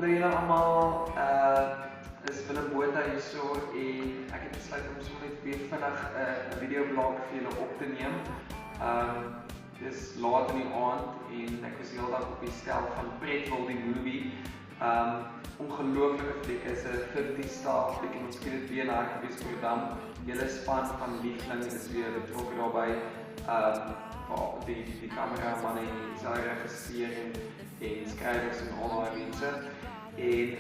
Hallo julle almal, is Willem Botha hierso en ek het besluit om sommer net weer vinnig 'n videoblog vir julle op te neem. Dis laat in die aand en ek was heeldag op die stel van Pretwil die movie. Ongelooflike fliek, is 'n 50-star fliek en ons kyk dit weer na gewees Rotterdam. Hele span van Liefling is weer betrokke daarbij. Die cameraman en die regisseur en skrywers en al daai mense. En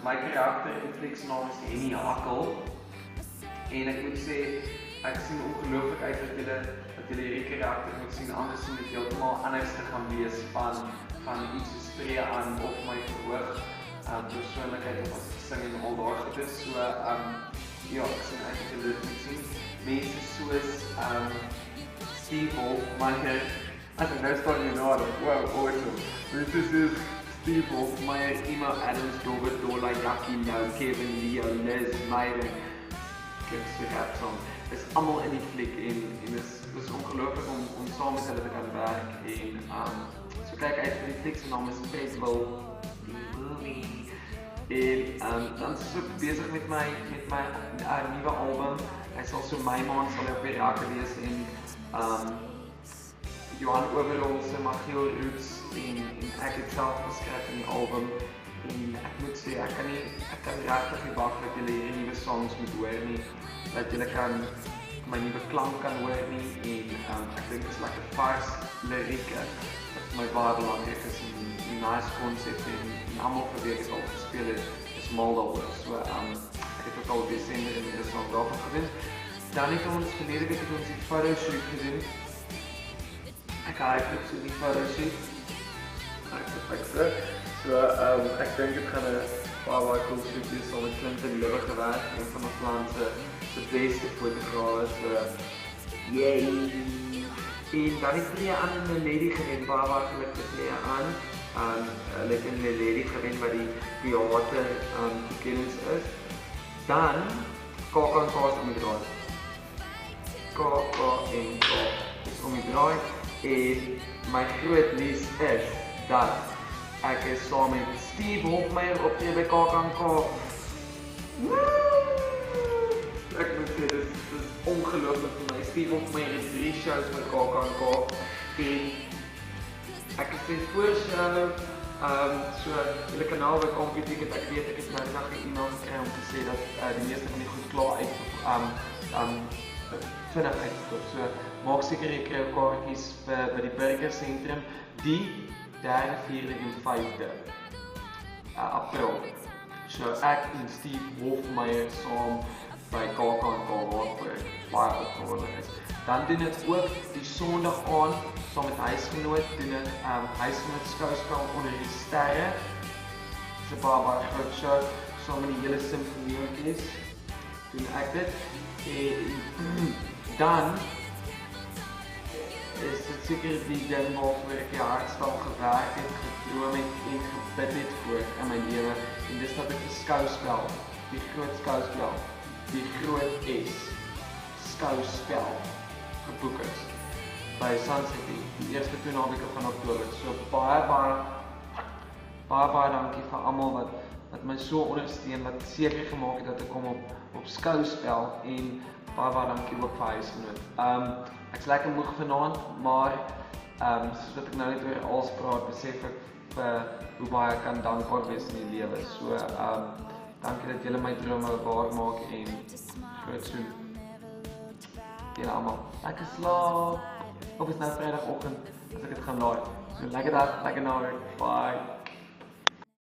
my karakter in die fliek se naam is Henny Hakkel. En ek moet sê, ek sien ongelooflik uit dat julle hierdie karakter moet sien, anders sien dit heeltemal anders te gaan wees van iets soos tree aan op my verhoog. Persoonlikheid of as ek sing en al daai goedes. So ja, ek sien uit dat julle dit moet sien. Mense soos Steve Hofmeyer, I don't know, starting in order. Wow, awesome. This is Steve Hofmeyer, Emma Adams, Robert Dola, Jackie Nou, Kevin Leo, Liz, Meyer. Ek so rap song. Is allemaal in die fliek en is ongelooflik om saam met hulle te kan werk. En so kyk uit vir die fliek se naam is Pretwil die movie. En dan is ek besig met my nuwe album. Hy sal so my maand sal op die raak wees en Johan Overall se Magio Roots en ek het self geskryf in die album en ek moet sê, ek kan regtig nie wag dat julle hierdie nuwe songs moet hoor nie, dat julle my nuwe klank kan hoor nie en ek dink dit is lekker vars lirieke wat vir my baie belangrik is en die nice concept en almal vir wie ek al gespeel het is mal daaroor. So ek het ook al Desember in die song daarvan gedoen. Dan het ons verlede week die photoshoot gedoen. Ek hype so die photoshoot. So ek dink dit gaan 'n baie cool shoot wees met Clinton Lewe gewerk, een van ons land se beste fotograwe. So yay! En dan het tree aan in 'n lady gewen, baie gelukkig tree aan. Hulle het in 'n lady gewen wat die theater toekennings is. Dan KAK is om die draai. KAK is om die draai. En my groot nuus is dat ek is saam met Steve Hofmeyer optree by KAK. Ek moet sê, dit is ongelooflik vir my. Steve Hofmeyer het 3 shows by KAK en ek is in voorshow, so julle kanaal by Compy Ticket, ek weet ek het nou dag 'n e-mail gekry om te sê dat die meeste van die goed klaar vinnig uitgekoop. So maak seker jy kry jou kaartjies by die Burger Sentrum die 3de, 4de en 5de April. So ek en Steve Hofmeyer saam by KAK waarvoor ek baie opgewonde is. Dan doen ek ook die Sondag aand saam met huisgenoot doen ek huisgenoot skouspel onder die sterre. Dis 'n baie groot show saam met die hele simfonieorkes. Doen ek dit en dan is dit seker die ding waarvoor ek die hardstal gewerk het, gedroom het en gebid het voor in my lewe. En dis dat ek die skouspel, die groot skouspel, die groot S skouspel geboek is by Sunset die eerste 2 naweke van Oktober. So baie dankie vir almal wat my so ondersteun, wat seker gemaak het dat ek kom op skouspel en baie dankie ook vir huisgenoot. Ek is lekker moeg vanaand, maar soos wat ek nou net oor alles praat, besef ek hoe baie ek kan dankbaar wees in die lewe. So dankie dat julle my drome waar maak en groot soen. Julle almal, lekker slaap. Of is nou Vrydagoggend as ek dit gaan laai. So lekker dag, lekker naweek. Bye.